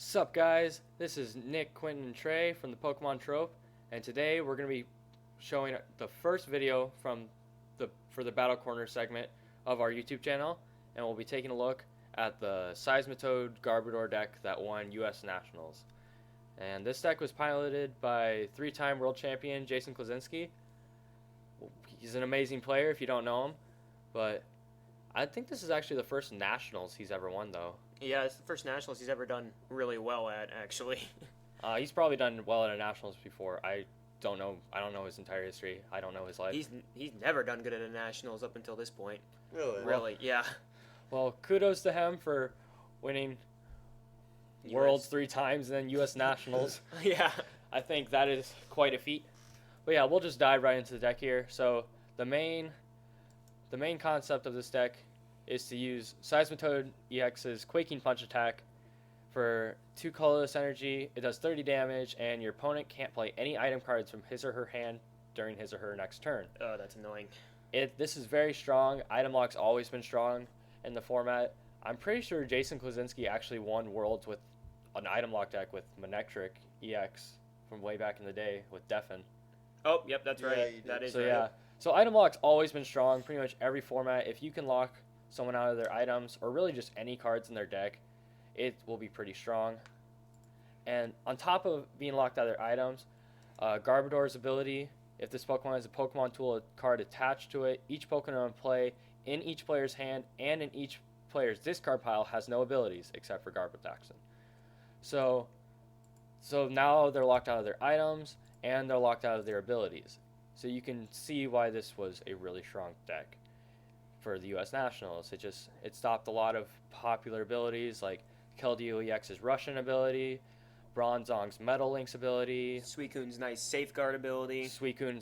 Sup guys, this is Nick, Quentin, and Trey from the Pokemon Trope, and today we're going to be showing the first video for the Battle Corner segment of our YouTube channel, and we'll be taking a look at the Seismitoad Garbodor deck that won US Nationals. And this deck was piloted by three-time world champion Jason Klaczynski. He's an amazing player if you don't know him, but I think this is actually the first Nationals he's ever won though. Yeah, it's the first Nationals he's ever done really well at, actually. He's probably done well at a Nationals before. I don't know his entire history. I don't know his life. He's never done good at a Nationals up until this point. Really? Really, yeah. Well, kudos to him for winning Worlds 3 times and then U.S. Nationals. Yeah. I think that is quite a feat. But yeah, we'll just dive right into the deck here. So the main concept of this deck is to use Seismitoad EX's Quaking Punch attack for 2 colorless energy. It does 30 damage, and your opponent can't play any item cards from his or her hand during his or her next turn. Oh, that's annoying. This is very strong. Item lock's always been strong in the format. I'm pretty sure Jason Klaczynski actually won Worlds with an item lock deck with Manectric EX from way back in the day with Defen. Oh, yep, that's right. Yeah, That is So right. yeah, so item lock's always been strong. Pretty much every format, if you can lock someone out of their items or really just any cards in their deck, it will be pretty strong. And on top of being locked out of their items, Garbodor's ability, if this Pokemon has a Pokemon tool card attached to it, each Pokemon in play in each player's hand and in each player's discard pile has no abilities except for Garbodaxin. So now they're locked out of their items and they're locked out of their abilities. So you can see why this was a really strong deck for the U.S. Nationals. It stopped a lot of popular abilities like Keldeo EX's Russian ability, Bronzong's Metal Link's ability, Suicune's nice safeguard ability. Suicune and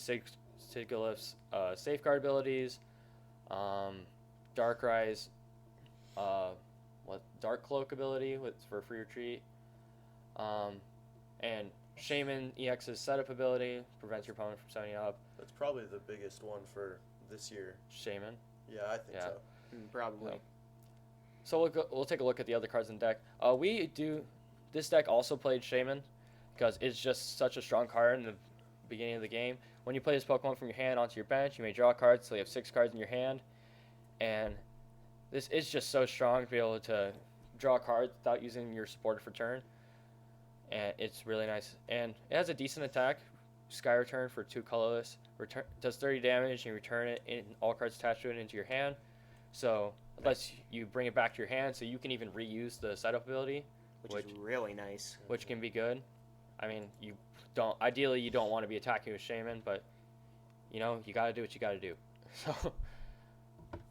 Sigilyph's safeguard abilities, Darkrai's Dark Cloak ability for free retreat, and Shaman EX's setup ability prevents your opponent from setting up. That's probably the biggest one for this year. Shaman. Yeah, I think so. Probably. So we'll take a look at the other cards in the deck. This deck also played Shaman because it's just such a strong card in the beginning of the game. When you play this Pokemon from your hand onto your bench, you may draw cards, so you have 6 cards in your hand. And this is just so strong to be able to draw cards without using your supporter for turn. And it's really nice. And it has a decent attack. Sky Return for 2 colorless. Does 30 damage and you return it in all cards attached to it into your hand. So unless you bring it back to your hand, so you can even reuse the setup ability, Which is really nice. which can be good. I mean, ideally you don't want to be attacking with Shaman, but you gotta do what you gotta do. So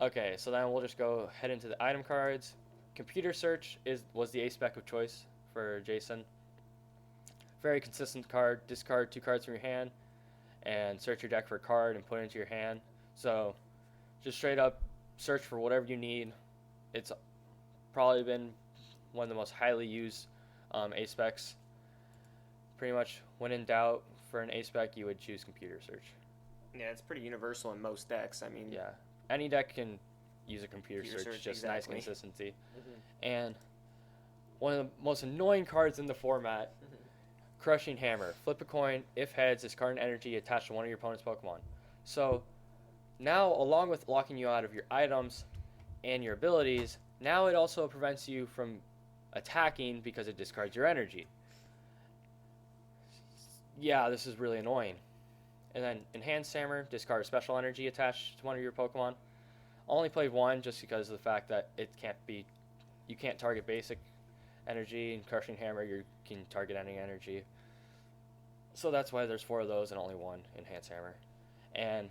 okay, so then we'll just go head into the item cards. Computer Search was the ace-spec of choice for Jason. Very consistent card. Discard 2 cards from your hand and search your deck for a card and put it into your hand. So just straight up search for whatever you need. It's probably been one of the most highly used ace specs. Pretty much when in doubt for an ace spec, you would choose Computer Search. Yeah, it's pretty universal in most decks. I mean, Yeah, any deck can use a Computer Search, just exactly. nice consistency. And one of the most annoying cards in the format, Crushing Hammer. Flip a coin. If heads, discard an energy attached to one of your opponent's Pokemon. So now, along with locking you out of your items and your abilities, now it also prevents you from attacking because it discards your energy. Yeah, this is really annoying. And then Enhanced Hammer, discard a special energy attached to one of your Pokemon. Only played 1 just because of the fact that you can't target basic energy. In Crushing Hammer, you can target any energy. So that's why there's 4 of those and only 1 Enhanced Hammer. And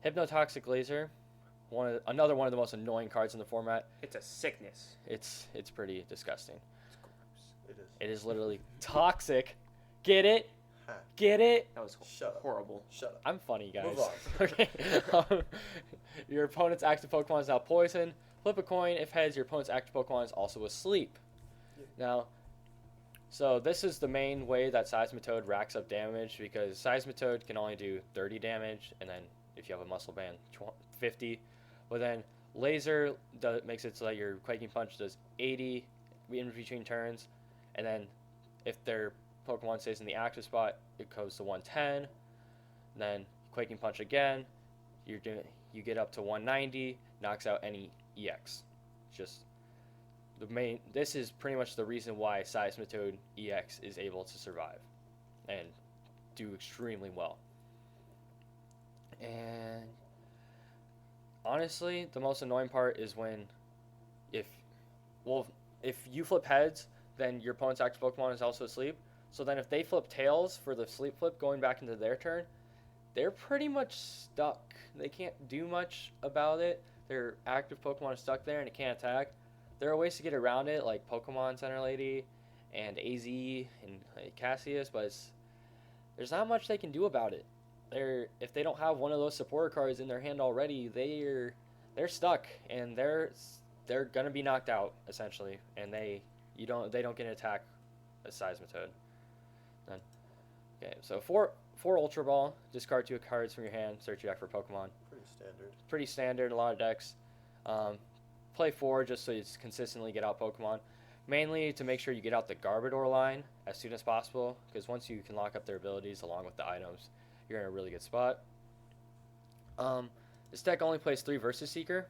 Hypnotoxic Laser, another one of the most annoying cards in the format. it's a sickness. It's pretty disgusting. It's gross. It is. It is literally toxic. Get it? Ha. Get it? That was Shut up. horrible. Shut up. I'm funny, guys. Move on. Okay. Your opponent's active Pokemon is now poison. Flip a coin. If heads, your opponent's active Pokemon is also asleep. Now, so this is the main way that Seismitoad racks up damage because Seismitoad can only do 30 damage, and then if you have a Muscle Band, 50. But then Laser makes it so that your Quaking Punch does 80 in between turns, and then if their Pokemon stays in the active spot, it goes to 110. Then Quaking Punch again, you get up to 190, knocks out any EX. Just this is pretty much the reason why Seismitoad EX is able to survive and do extremely well. And honestly, the most annoying part is when if you flip heads, then your opponent's active Pokemon is also asleep. So then if they flip tails for the sleep flip going back into their turn, they're pretty much stuck. They can't do much about it. Their active Pokemon is stuck there and it can't attack. There are ways to get around it, like Pokemon Center Lady and AZ and Cassius, but there's not much they can do about it. If they don't have one of those supporter cards in their hand already, they're stuck and they're gonna be knocked out essentially, and they don't get an attack as Seismitoad. Then, okay, so for Ultra Ball, discard 2 cards from your hand, search your deck for Pokemon. Pretty standard in a lot of decks. Play 4 just so you consistently get out Pokemon. Mainly to make sure you get out the Garbodor line as soon as possible, because once you can lock up their abilities along with the items, you're in a really good spot. This deck only plays 3 Versus Seeker,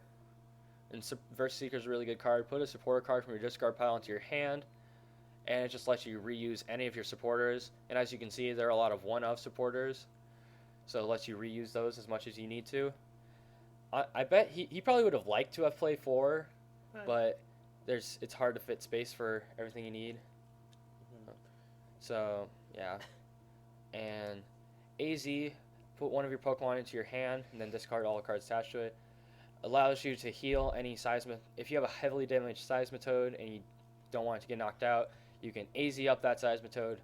and Versus Seeker is a really good card. Put a supporter card from your discard pile into your hand, and it just lets you reuse any of your supporters. And as you can see, there are a lot of one-of supporters, so it lets you reuse those as much as you need to. I bet he probably would have liked to have played 4, but it's hard to fit space for everything you need. So yeah, and AZ, put one of your Pokemon into your hand and then discard all the cards attached to it. Allows you to heal any if you have a heavily damaged Seismitoad and you don't want it to get knocked out, you can AZ up that Seismitoad,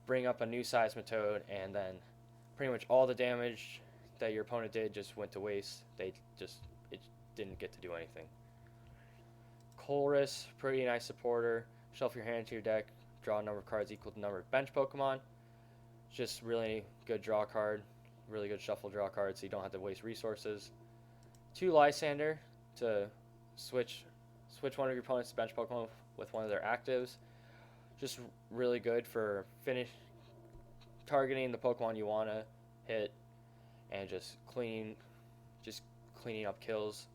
bring up a new Seismitoad, and then pretty much all the damage that your opponent did just went to waste. It didn't get to do anything. Colress, pretty nice supporter. Shuffle your hand to your deck, draw a number of cards equal to the number of bench Pokemon. Just really good draw card, really good shuffle draw card, so you don't have to waste resources. 2 Lysander to switch one of your opponent's bench Pokemon with one of their actives. Just really good for targeting the Pokemon you want to hit and just cleaning up kills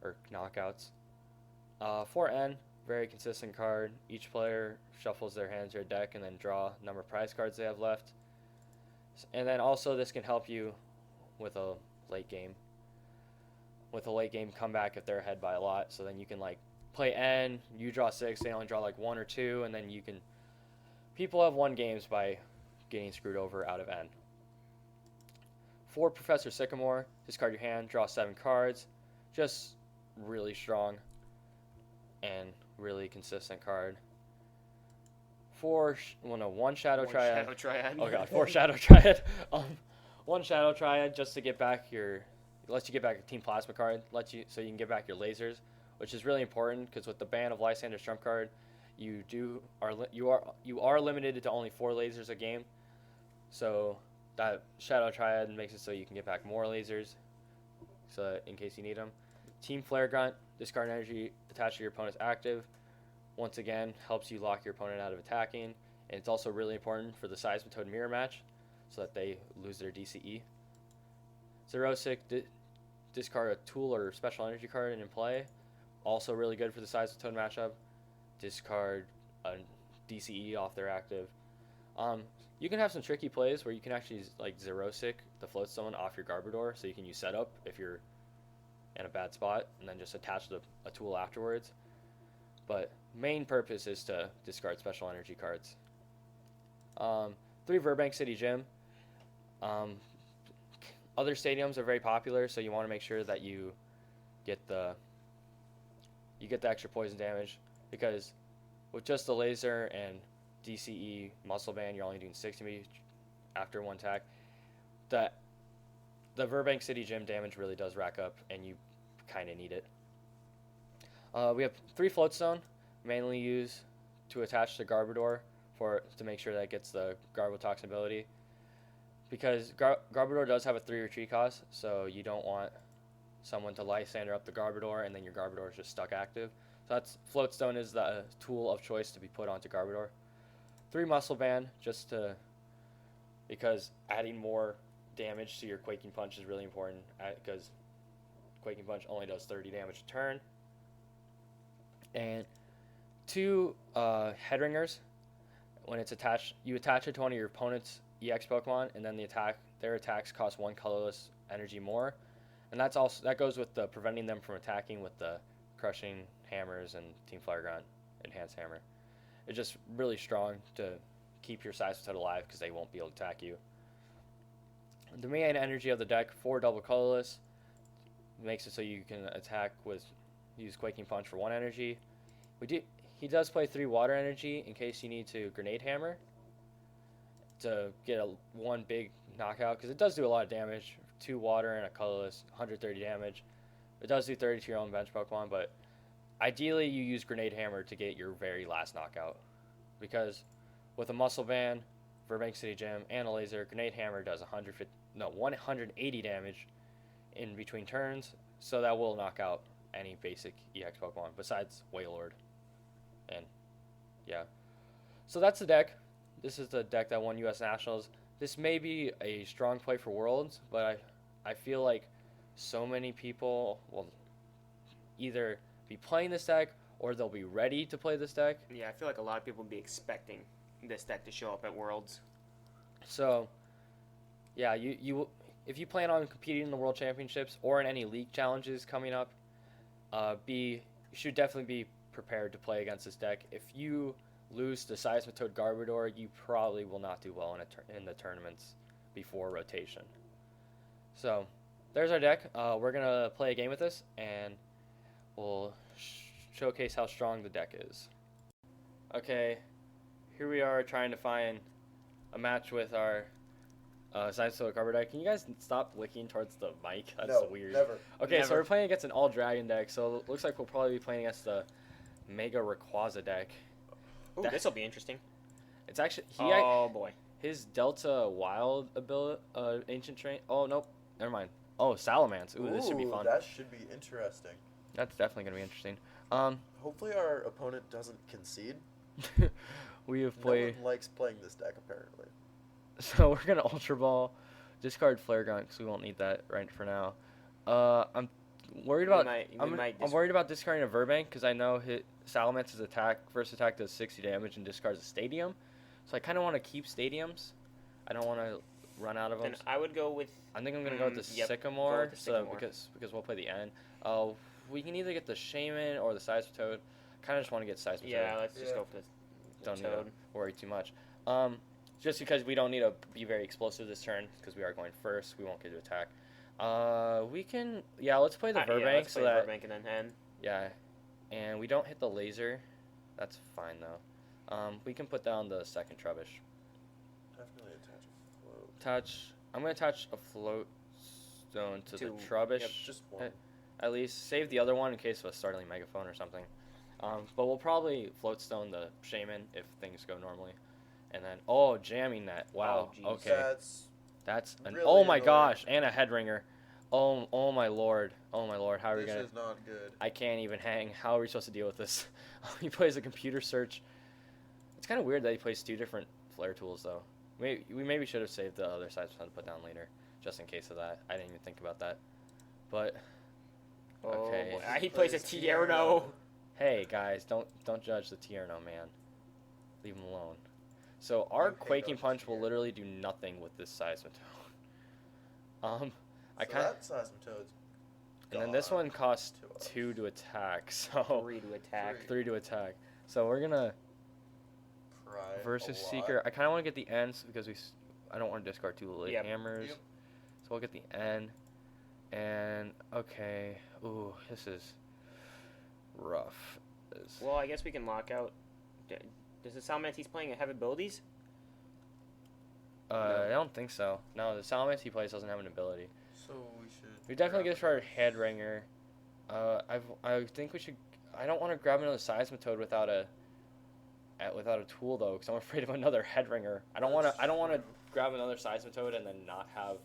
or knockouts. 4N, very consistent card. Each player shuffles their hand to their deck and then draw a number of prize cards they have left. And then also this can help you with a late game comeback if they're ahead by a lot. So then you can play N, you draw 6, they only draw 1 or 2, and then people have won games by getting screwed over out of N. 4 Professor Sycamore, discard your hand, draw 7 cards. Just really strong and really consistent card. 1 Shadow Triad. Oh god, 4 Shadow Triad. 1 Shadow Triad just to get back lets you get back a Team Plasma card, so you can get back your lasers, which is really important because with the ban of Lysander's trump card, you are limited to only 4 lasers a game. So that Shadow Triad makes it so you can get back more lasers, so in case you need them. Team Flare Grunt, discard energy attached to your opponent's active. Once again, helps you lock your opponent out of attacking, and it's also really important for the Seismitoad mirror match, so that they lose their DCE. Xerosic, discard a tool or special energy card in play. Also really good for the Seismitoad matchup. Discard a DCE off their active. You can have some tricky plays where you can actually Xerosic the float stone off your Garbodor, so you can use setup if you're in a bad spot, and then just attach a tool afterwards. But main purpose is to discard special energy cards. 3 Burbank City Gym. Other stadiums are very popular, so you want to make sure that you get the extra poison damage, because with just the laser and DCE muscle band, you're only doing 60 after 1 attack. The Burbank City Gym damage really does rack up, and you kind of need it. We have 3 Floatstone, mainly used to attach to Garbodor to make sure that it gets the Garbotoxin ability. Because Garbodor does have a 3 retreat cost, so you don't want someone to Lysander up the Garbodor and then your Garbodor is just stuck active. So that's Floatstone is the tool of choice to be put onto Garbodor. 3 Muscle Band because adding more damage to your Quaking Punch is really important because Quaking Punch only does 30 damage a turn. And 2 Headringers. When it's attached, you attach it to one of your opponent's EX Pokemon, and then their attacks cost 1 colorless energy more, and that goes with the preventing them from attacking with the Crushing Hammers and Team Flare Grunt Enhanced Hammer. It's just really strong to keep your Seismitoad alive because they won't be able to attack you. The main energy of the deck, 4 double colorless, makes it so you can use Quaking Punch for 1 energy. He does play 3 water energy in case you need to Grenade Hammer to get one big knockout, because it does do a lot of damage. 2 water and a colorless, 130 damage. It does do 30 to your own bench Pokemon, but ideally you use Grenade Hammer to get your very last knockout, because with a Muscle Band, Burbank City Gym, and a Laser, Grenade Hammer does 180 damage in between turns, so that will knock out any basic EX Pokemon besides Wailord. And yeah, so that's the deck. This is the deck that won U.S. Nationals. This may be a strong play for Worlds, but I feel like so many people will either be playing this deck or they'll be ready to play this deck. Yeah, I feel like a lot of people will be expecting this deck to show up at Worlds. So yeah, you if you plan on competing in the World Championships or in any league challenges coming up, you should definitely be prepared to play against this deck. If you lose to Seismitoad Garbodor, you probably will not do well in the tournaments before rotation. So there's our deck. We're going to play a game with this, and we'll showcase how strong the deck is. Okay, here we are trying to find a match with our Seismitoad Garbodor. Can you guys stop licking towards the mic? That's No, weird. never. Okay, so Never. we're playing against an all-dragon deck, so it looks like we'll probably be playing against the Mega Rayquaza deck. Ooh, That- this will be interesting. It's actually Oh boy. his Delta Wild ability, Ancient Train. Oh nope, never mind. Oh, Salamence. Ooh, this should be fun. That should be interesting. That's definitely gonna be interesting. Hopefully our opponent doesn't concede. We have No played. one likes playing this deck, apparently. So we're gonna Ultra Ball, discard Flare Gun because we won't need that right for now. I'm worried about. I'm worried about discarding a Verbank because I know Salamance's first attack does 60 damage and discards a Stadium, so I kind of want to keep Stadiums. I don't want to run out of them. Then I would go with. I think I'm gonna go with the Yep, Sycamore, go with the Sycamore. because we'll play the N. We can either get the Shaman or the Seismitoad. Kind of just want to get Seismitoad. Yeah, let's just go for the Don't need to Toad. worry too much. Just because we don't need to be very explosive this turn because we are going first, we won't get to attack. We can, let's play the Verbank let's so play that Verbank and then Hen. yeah, and we don't hit the laser. That's fine though. We can put down the second Trubbish. Definitely attach a float. I'm gonna attach a float stone to the Two. Trubbish. Yep, just one. At least save the other one in case of a startling megaphone or something. But we'll probably float stone the Shaman if things go normally. And then, jamming that. Wow. Oh, jeez. Okay. That's an. really Oh my annoying. gosh, and a head ringer. Oh my lord. Oh my lord. How are we This gonna? is not good. I can't even hang. How are we supposed to deal with this? He plays a computer search. It's kind of weird that he plays 2 different flare tools though. We maybe should have saved the other side to put down later, just in case of that. I didn't even think about that. But okay. Oh, boy. He plays a Tierno. hey guys, don't judge the Tierno, man. Leave him alone. So our You hate Quaking those Punch will Tierno. literally do nothing with this Seismitoad. I So kind of. that Seismitoad's And then this gone one costs to us. 2 to attack, so 3 to attack. 3 to attack. So we're gonna Cry versus a lot. Seeker. I kind of want to get the Ns because I don't want to discard 2 late Yep. hammers. Yep. So we'll get the N. And okay, ooh, this is rough. Well, I guess we can lock out. Does the Salamence he's playing have abilities? I don't think so. No, the Salamence he plays doesn't have an ability. So we should. We definitely grab get for our head ringer. I think we should. I don't want to grab another Seismitoad without a tool though, because I'm afraid of another head ringer. I don't want to. That's I don't want to true. grab another Seismitoad and then not have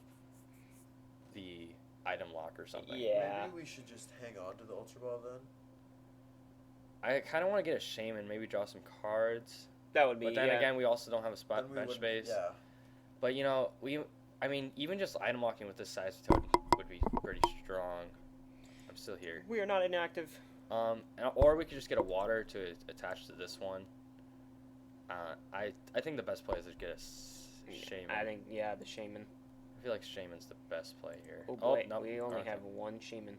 the item lock or something. Yeah. Maybe we should just hang on to the Ultra Ball then. I kind of want to get a Shaman, maybe draw some cards. That would be. But then again, we also don't have a Then we bench would- space. Yeah. But I mean, even just item locking with this size toad would be pretty strong. I'm still here. We are not inactive. Or we could just get a water to attach to this one. I think the best play is to get a Shaman. I think the Shaman. I feel like Shaman's the best play here. Oh boy, no, we only okay. have one Shaman.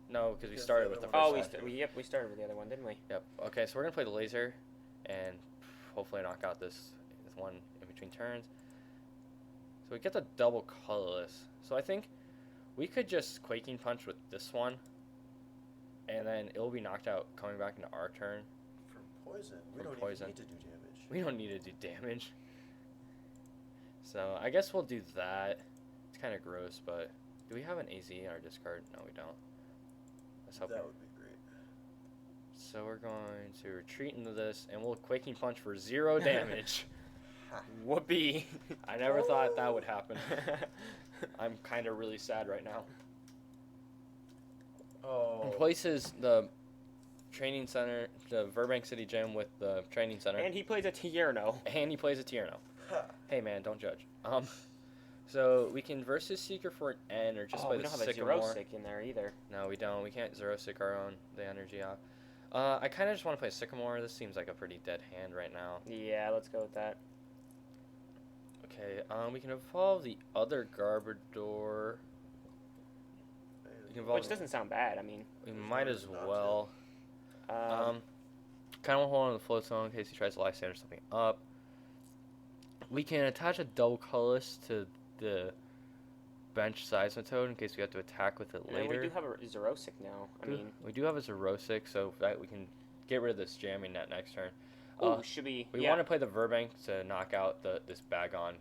No, because we Because started the with the other first one- one. We started with the other one, didn't we? Yep. Okay, so we're gonna play the laser, and hopefully knock out this one in between turns. So we get the double colorless. So I think we could just Quaking Punch with this one, and then it'll be knocked out coming back into our turn. From poison. We From don't poison. even need to do damage. We don't need to do damage. So I guess we'll do that. It's kind of gross, but do we have an AZ in our discard? No, we don't. Let's hope. That would be great. So we're going to retreat into this, and we'll Quaking Punch for 0 damage. Whoopee. I never thought that would happen. I'm kind of really sad right now. Oh. Replaces the training center, the Burbank City Gym with the training center, And he plays a Tierno. and he plays a Tierno. Hey man, don't judge. So we can versus Seeker for an N, or just play we the don't have a Sycamore. Zero-Sick in there either. No, we don't. We can't Zero Sick our own the energy off. I kind of just want to play Sycamore. This seems like a pretty dead hand right now. Yeah, let's go with that. Okay, we can evolve the other Garbodor. We can evolve. Which doesn't sound bad. I mean, We There's might no as reason not to. well. Kind of hold on to the float zone in case he tries to life stand or something up. We can attach a double colorless to the bench Seismitoad in case we have to attack with it and later. we do have a Zero-Sick now. I mean, we do have a Zerosic, so that we can get rid of this jamming net next turn. should be. We want to play the Verbank to knock out this Bagon.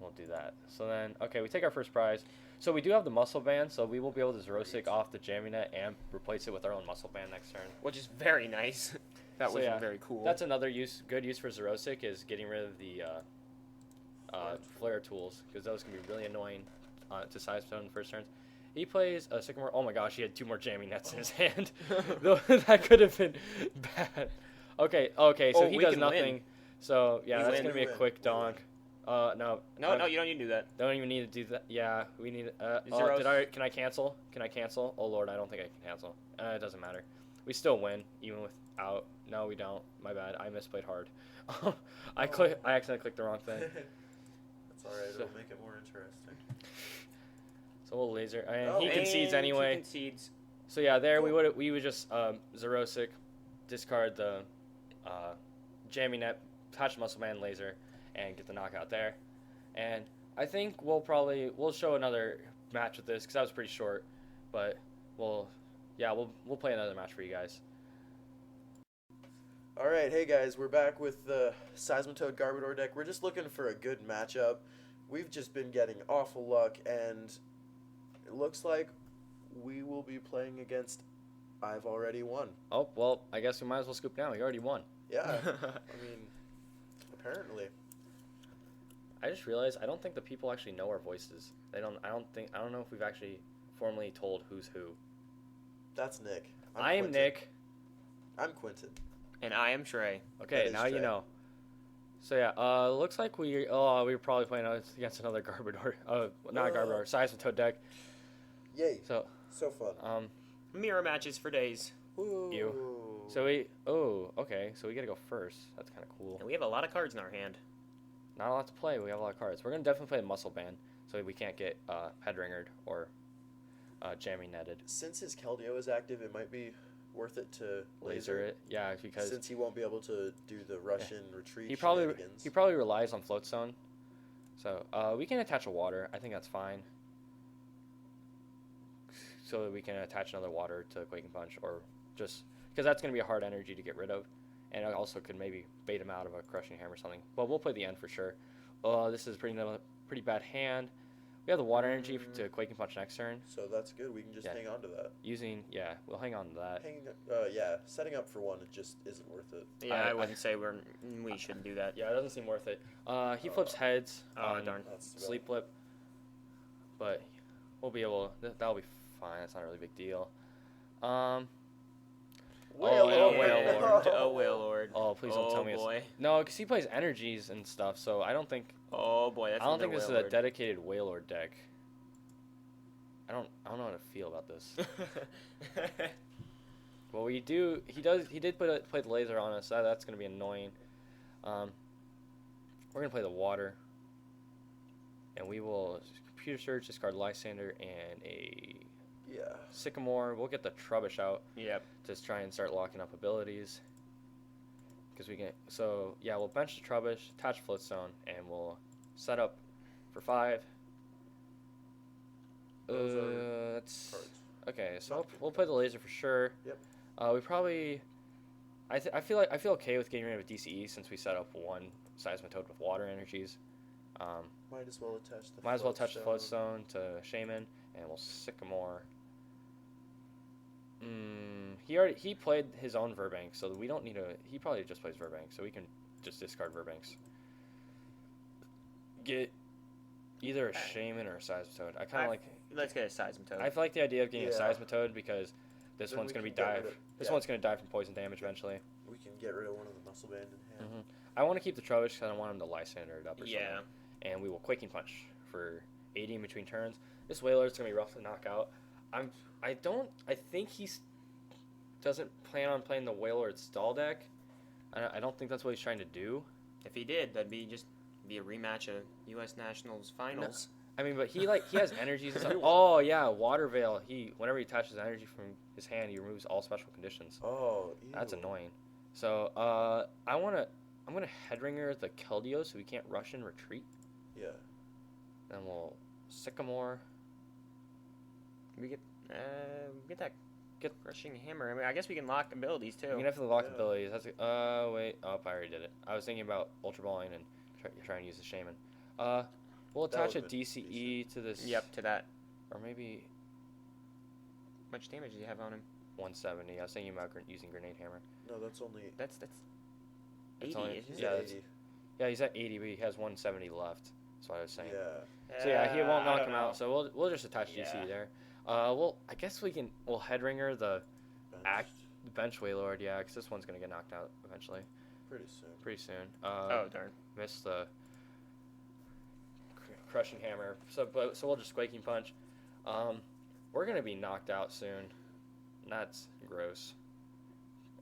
We'll do that. So then, okay, we take our first prize. So we do have the Muscle Band, so we will be able to Zerosic off the jamming net and replace it with our own Muscle Band next turn. Which is very nice. That So was yeah, very cool. That's another good use for Zerosic is getting rid of the Flare tools, because those can be really annoying to Seismitoad in the first turns. He plays a Sycamore. Oh my gosh, he had 2 more jamming nets in his hand. That could have been bad. Okay, so he we does can nothing. win. So yeah, We that's win, gonna be a we win, quick we donk. No, No, you don't need to do that. don't even need to do that. Yeah, we need. Zeros. Can I cancel? Can I cancel? Oh lord, I don't think I can cancel. It doesn't matter. We still win even without. No, we don't. My bad. I misplayed hard. I accidentally clicked the wrong thing. That's alright, So- it'll make it more interesting. So we'll laser, and Oh, he concedes And anyway. He concedes. So yeah, there we would just Zerosic, discard the jamming net, touch Muscle Man laser, and get the knockout there. And I think we'll show another match with this because that was pretty short, but we'll play another match for you guys. Alright, hey guys, we're back with the Seismitoad Garbodor deck. We're just looking for a good matchup. We've just been getting awful luck, and it looks like we will be playing against I've already won. Oh well, I guess we might as well scoop now. We already won. Yeah, I mean, apparently. I just realized I don't think the people actually know our voices. I don't know if we've actually formally told who's who. That's Nick. I am Quentin. Nick. I'm Quentin. And I am Trey. Okay, That is now you Trey. know. So yeah, looks like we were probably playing against another Garbodor. Not Garbodor, Seismitoad deck. Yay, So so fun. Mirror matches for days. Ooh. so okay, so we gotta go first. That's kind of cool. And we have a lot of cards in our hand. Not a lot to play. We have a lot of cards. We're gonna definitely play the Muscle Band, so we can't get headringered or jamming netted. Since his Keldeo is active, it might be worth it to Laser it, yeah, because Since he won't be able to do the Russian retreat he probably shenanigans. relies on Float Zone. So we can attach a water. I think that's fine. So that we can attach another water to Quaking Punch, or just because that's going to be a hard energy to get rid of, and it also could maybe bait him out of a Crushing Hammer or something. But we'll play the end for sure. This is pretty bad hand. We have the water energy to Quaking Punch next turn. So that's good. We can just hang on to that. We'll hang on to that. Setting up for one, it just isn't worth it. Yeah, I wouldn't say we shouldn't do that. Yeah, it doesn't seem worth it. He flips heads. Oh, darn. That's Sleep flip. But we'll be able. That'll be fine. That's not a really big deal. Wailord. Wailord. A Wailord. Oh, please don't tell me Oh boy. No, because he plays energies and stuff, so I don't think Oh boy, that's I don't think another this is a Wailord. dedicated Wailord deck. I don't know how to feel about this. Well, he did play the laser on us. That's gonna be annoying. We're gonna play the water, and we will computer search, discard Lysander and a Yeah. Sycamore. We'll get the Trubbish out. Yep. Just try and start locking up abilities. Because we can. So yeah, we'll bench the Trubbish, attach Floatstone, and we'll set up for 5. Those are That's cards. okay. So Not good we'll play the laser for sure. Yep. We probably. I feel okay with getting rid of DCE since we set up one Seismitoad with water energies. Might as well attach the. Might as well touch the Floatstone. Floatstone to Shaman, and we'll Sycamore. He played his own Verbank, so we don't need a. He probably just plays Verbank, so we can just discard Verbanks. Get either a Shaman or a Seismitoad. I kind of like. Let's get a Seismitoad. I like the idea of getting a Yeah. Seismitoad because this Then one's we gonna be can get rid dive. of- This yeah. one's gonna die from poison damage eventually. We can get rid of one of the muscle band in hand. I want to keep the Trubbish because I don't want him to Lysander it up or Yeah. something. And we will Quaking Punch for 80 in between turns. This Wailord's gonna be rough to knock out. I think he doesn't plan on playing the Wailord stall deck. I don't think that's what he's trying to do. If he did, that'd be a rematch of U.S. Nationals finals. I mean, but he has energies and stuff. Oh yeah, Water Veil. Whenever he attaches energy from his hand, he removes all special conditions. Oh, ew. That's annoying. So I'm gonna Headringer the Keldeo so we can't rush and retreat. Yeah. Then we'll Sycamore. We get that crushing hammer. I mean, I guess we can lock abilities too. We can definitely lock Yeah. abilities. That's wait. Oh, I already did it. I was thinking about Ultra Balling and trying to use the Shaman. We'll That attach a would've been DCE to this. Yep, to that. Or maybe How much damage do you have on him? 170. I was thinking about using Grenade Hammer. No, that's only. That's 80. only- Isn't He's it? yeah, at that's- 80. Yeah, he's at 80, but he has 170 left. That's what I was saying. Yeah. So yeah, he won't I knock don't him know. out. So we'll just attach Yeah. DCE there. I guess we'll Headringer the bench Wailord. Yeah, because this one's gonna get knocked out eventually, Pretty soon. pretty soon. Oh darn. Missed the crushing hammer. So we'll just Quaking Punch. We're gonna be knocked out soon. That's gross.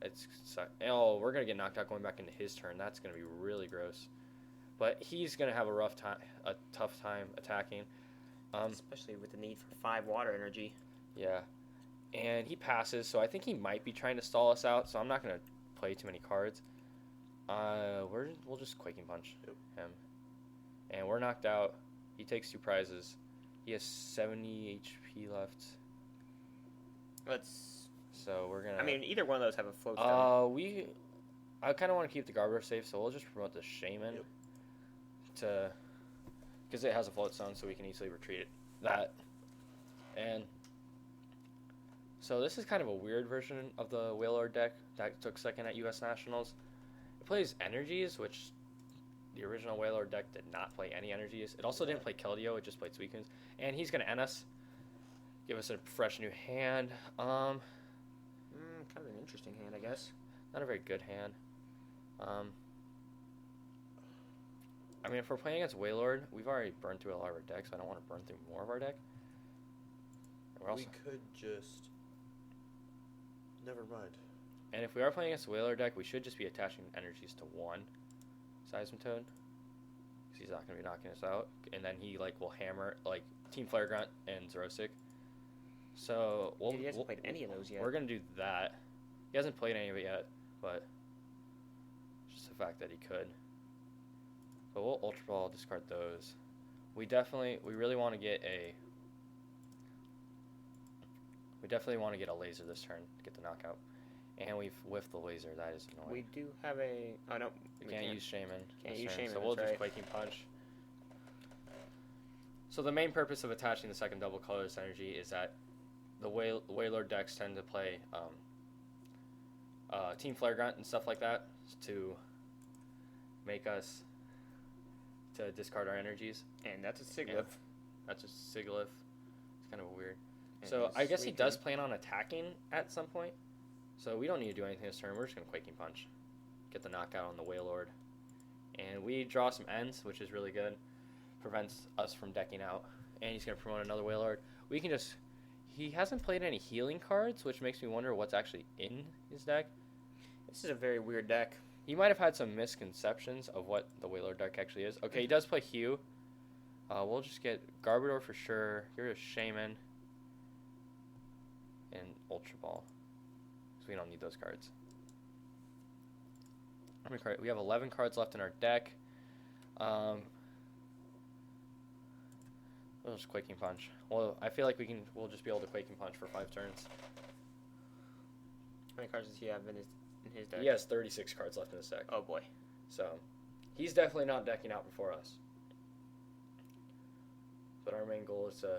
We're gonna get knocked out going back into his turn. That's gonna be really gross. But he's gonna have a tough time attacking. Especially with the need for 5 water energy. Yeah, and he passes, so I think he might be trying to stall us out. So I'm not gonna play too many cards. We'll just Quaking Punch him, and we're knocked out. He takes 2 prizes. He has 70 HP left. So we're gonna. I mean, either one of those have a Floatstone. I kind of want to keep the Garbodor safe, so we'll just promote the Shaman because it has a Floatstone, so we can easily retreat that. And so this is kind of a weird version of the Wailord deck that took second at U.S. Nationals. It plays energies, which the original Wailord deck did not play any energies. It also didn't play Keldeo; it just played Suicunes. And he's gonna end us, give us a fresh new hand. Kind of an interesting hand, I guess. Not a very good hand. I mean, if we're playing against Wailord, we've already burned through a lot of our deck, so I don't want to burn through more of our deck. And we're also, We could just. Never mind. and if we are playing against the Wailord deck, we should just be attaching energies to one Seismitoad, because he's not going to be knocking us out. And then he will hammer Team Flare Grunt and Xerosic. So He hasn't played any of those yet. We're going to do that. He hasn't played any of it yet, but just the fact that he could. But we'll Ultra Ball, discard those. We really want to get a laser this turn to get the knockout. And we've whiffed the laser. That is annoying. We do have a. Oh no, We can't use Shaman. Can't this use turn, Shaman, so we'll that's just right. Quaking Punch. So the main purpose of attaching the second double colorless energy is that the Wailord decks tend to play Team Flare Grunt and stuff like that to make us to discard our energies. And that's a Siglith. Yeah. That's just Siglith. It's kind of weird. And So he's I guess he weakened. does plan on attacking at some point. So we don't need to do anything this turn. We're just going to Quaking Punch. Get the knockout on the Wailord. And we draw some ends, which is really good. Prevents us from decking out. And he's going to promote another Wailord. We can just... He hasn't played any healing cards, which makes me wonder what's actually in his deck. This is a very weird deck. He might have had some misconceptions of what the Wailord deck actually is. Okay, he does play Hue. We'll just get Garbodor for sure. Here's Shaman. And Ultra Ball. So we don't need those cards. How many cards? We have 11 cards left in our deck. We'll just Quaking Punch. Well, I feel like we'll just be able to Quaking Punch for 5 turns. How many cards does he have in his deck? He has 36 cards left in his deck. Oh boy. So, he's definitely not decking out before us. But our main goal is to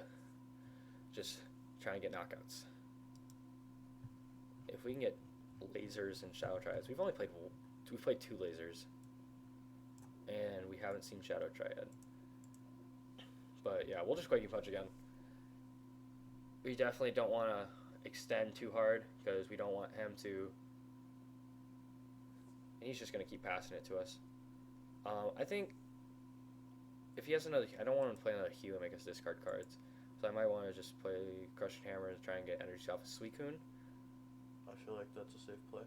just try and get knockouts. If we can get lasers and Shadow Triads, we've played 2 lasers, and we haven't seen Shadow Triad. But yeah, we'll just Quaking Punch again. We definitely don't want to extend too hard because we don't want him to. And he's just gonna keep passing it to us. I think if he has another, I don't want him to play another Hue and make us discard cards. So I might want to just play Crushing Hammer and try and get energy off of Suicune. I feel like that's a safe play.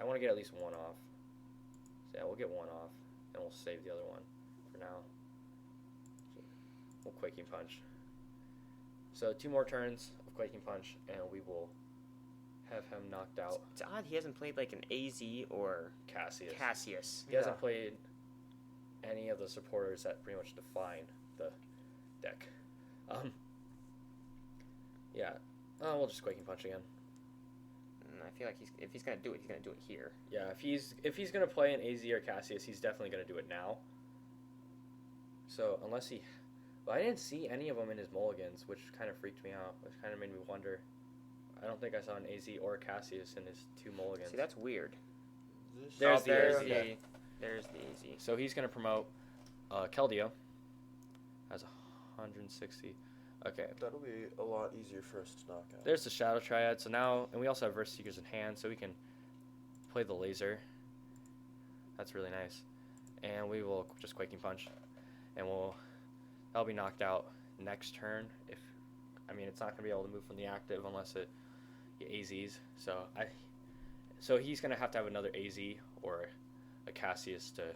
I want to get at least one off. So yeah, we'll get one off, and we'll save the other one for now. We'll Quaking Punch. So 2 more turns of Quaking Punch, and we will have him knocked out. It's odd he hasn't played like an AZ or Cassius. He Yeah. hasn't played any of the supporters that pretty much define the deck. Yeah. We'll just Quaking Punch again. I feel like if he's gonna do it, he's gonna do it here. Yeah, if he's gonna play an AZ or Cassius, he's definitely gonna do it now. So unless he, well, I didn't see any of them in his mulligans, which kind of freaked me out. Which kind of made me wonder. I don't think I saw an AZ or Cassius in his 2 mulligans. See, that's weird. There's Oh, the there's AZ. the there's the AZ. So he's gonna promote Keldeo. Has 160. Okay. That'll be a lot easier for us to knock out. There's the Shadow Triad. So now, and we also have Verse Seekers in hand, so we can play the laser. That's really nice. And we will just Quaking Punch, and that'll be knocked out next turn. It's not gonna be able to move from the active unless it AZs. So he's gonna have to have another AZ or a Cassius to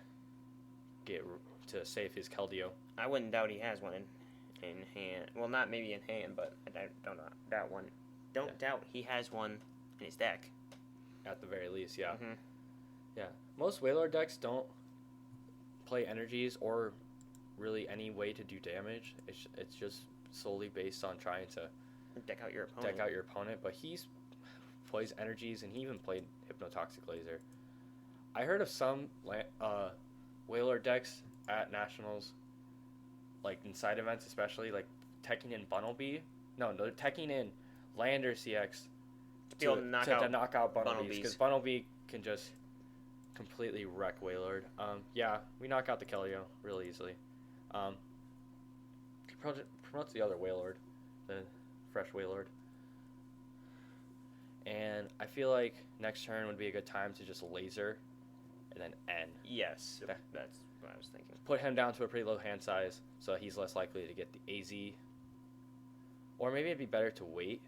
save his Keldeo. I wouldn't doubt he has one in hand. Well, not maybe in hand, but I don't doubt one. Don't doubt he has one in his deck. At the very least, yeah. Mm-hmm. Yeah. Most Wailord decks don't play energies or really any way to do damage. It's just solely based on trying to Deck out your opponent. deck out your opponent. But he plays energies, and he even played Hypnotoxic Laser. I heard of some Wailord decks at Nationals, like in side events especially, like teching in Bunnelby. No, they're teching in Lander CX to be able to knock out Bunnelbees, because Bunnelby can just completely wreck Wailord. Yeah, we knock out the Keldeo real easily. Promotes the other Wailord, the fresh Wailord. And I feel like next turn would be a good time to just laser and then N. Yes, Yep. that's what I was thinking. Put him down to a pretty low hand size so he's less likely to get the AZ. Or maybe it'd be better to wait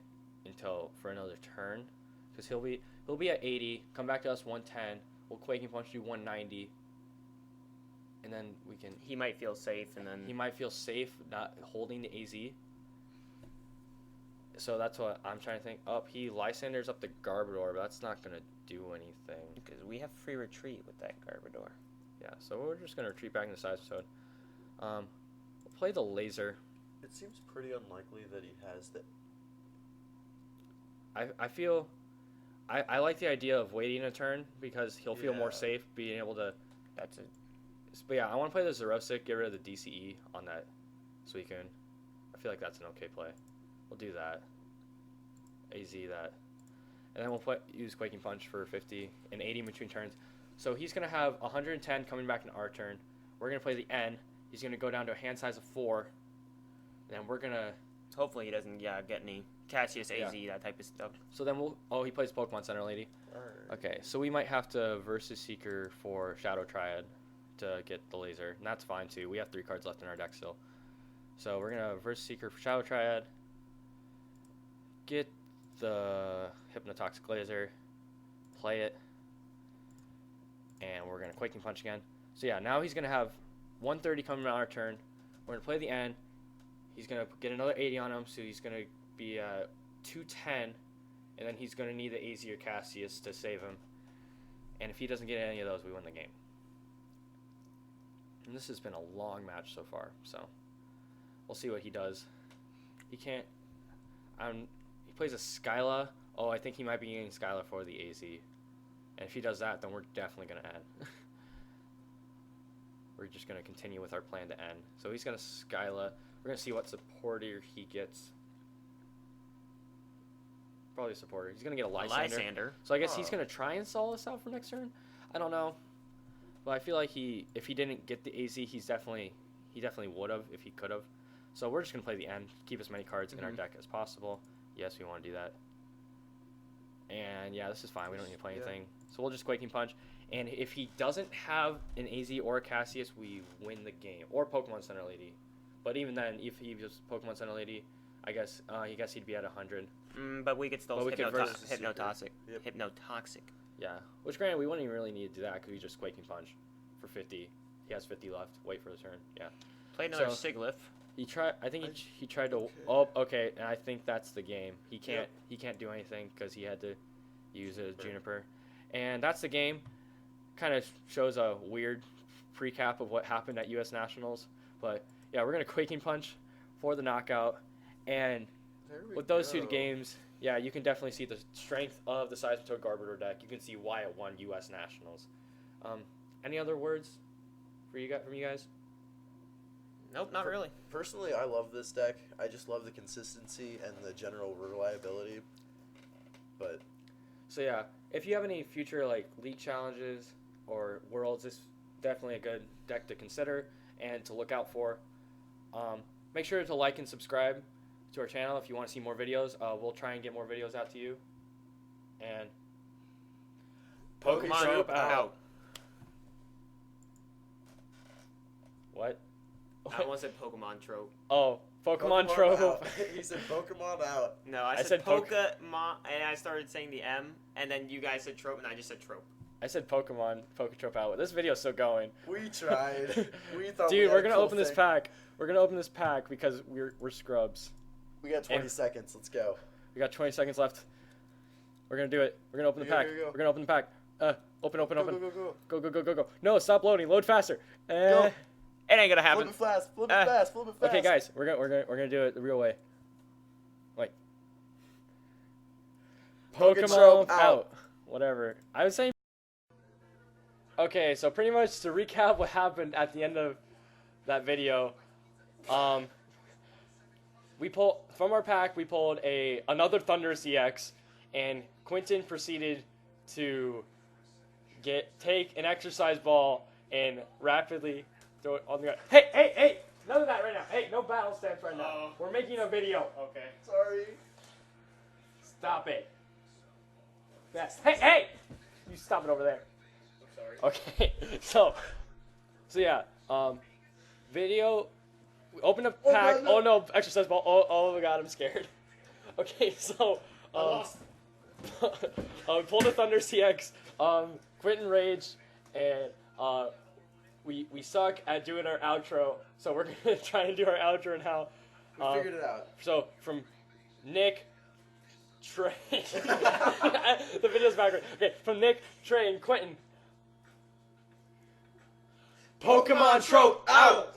for another turn, because he'll be at 80, come back to us 110, we'll Quaking Punch you 190, and then we can. He might feel safe, and then He might feel safe not holding the AZ. So that's what I'm trying to think. He Lysanders up the Garbodor, but that's not gonna do anything. because we have free retreat with that Garbodor. Yeah, so we're just gonna retreat back into Seismitoad. We'll play the laser. It seems pretty unlikely that he has that. I feel I like the idea of waiting a turn because he'll feel more Yeah. safe being able to. That's it. But yeah, I want to play the Zerosic, get rid of the DCE on that Suicune. I feel like that's an okay play. We'll do that. AZ that. And then we'll use Quaking Punch for 50 and 80 between turns. So he's going to have 110 coming back in our turn. We're going to play the N. He's going to go down to a hand size of 4. And then we're going to Hopefully he doesn't get any Cassius, AZ, Yeah. that type of stuff. So then we'll. Oh, he plays Pokemon Center Lady. Alright. Okay, so we might have to versus Seeker for Shadow Triad to get the laser, and that's fine too. We have 3 cards left in our deck still. So we're gonna versus Seeker for Shadow Triad. Get the Hypnotoxic Laser, play it, and we're gonna Quaking Punch again. So yeah, now he's gonna have 130 coming on our turn. We're gonna play the end. He's gonna get another 80 on him, so he's gonna be 210, and then he's gonna need the AZ or Cassius to save him. And if he doesn't get any of those, we win the game. And this has been a long match so far, so we'll see what he does. He can't. He plays a Skyla. Oh, I think he might be getting Skyla for the AZ. And if he does that, then we're definitely gonna add. We're just gonna continue with our plan to end. So he's gonna Skyla. We're gonna see what supporter he gets. Probably a supporter. He's gonna get a Lysander. So I guess he's gonna try and stall us out for next turn. I don't know, but I feel like if he didn't get the AZ, he definitely would have if he could have. So we're just gonna play the end, keep as many cards in our deck as possible. Yes, we want to do that. And yeah, this is fine. We don't need to play anything. So we'll just Quaking Punch. And if he doesn't have an AZ or a Cassius, we win the game. Or Pokemon Center Lady. But even then, if he was Pokemon Center Lady, I guess he'd be at 100. But we could still But we could versus Hypnotoxic. Yep. Hypnotoxic. Yeah. Which, granted, we wouldn't even really need to do that because we just Quaking Punch for 50. He has 50 left. Wait for the turn. Yeah. Play another So- Siglif. He tried. I think he tried to. Okay. Oh, okay. And I think that's the game. He can't. He can't do anything because he had to use a Juniper, and that's the game. Kind of shows a weird recap of what happened at U.S. Nationals. But yeah, we're gonna Quaking Punch for the knockout, and There we with those go. 2 games, yeah, you can definitely see the strength of the Seismitoad Garbodor deck. You can see why it won U.S. Nationals. Any other words from you guys? Nope, not really. Personally, I love this deck. I just love the consistency and the general reliability. But So yeah, if you have any future like league challenges or worlds, this is definitely a good deck to consider and to look out for. Make sure to like and subscribe to our channel if you want to see more videos. We'll try and get more videos out to you. And Pokemon Trope out. What? I almost said Pokemon trope. Oh, Pokemon Trope. out. He said Pokemon out. No, I I said said Pokemon, and I started saying the M, and then you guys said trope, and I just said trope. I said Pokemon Trope out. This video's still going. We tried. We thought. Dude, we we're had a gonna cool open this thing. pack. We're gonna open this pack because we're scrubs. We got 20 And- seconds. Let's go. We got 20 seconds left. We're gonna do it. We're gonna open the Go, pack. go, go. We're gonna open the pack. Open. Go, go, go. Go. No, stop loading. Load faster. Go. It ain't gonna Flip happen. it fast. Flip it fast. Flip it fast. Okay, guys, we're gonna do it the real way. Wait. Pokemon Trope out. out. Whatever. I was saying. Okay, so pretty much to recap what happened at the end of that video, we pulled from our pack. We pulled another Thunder CX, and Quentin proceeded to take an exercise ball and rapidly throw it on the ground. Hey! None of that right now. Hey, no battle stance right now. We're making a video. Okay. Sorry. Stop it. Yes. Hey! You stop it over there. Sorry. Okay. So yeah. Video. We open up Oh, pack. no. Oh no! Exercise ball. Oh my god! I'm scared. Okay. So we pulled a Thunder CX. Quentin raged, and we suck at doing our outro. So we're gonna try and do our outro now. We figured it out. So from Nick, Trey, the video's backwards. Okay, from Nick, Trey, and Quentin. Pokemon Trope out.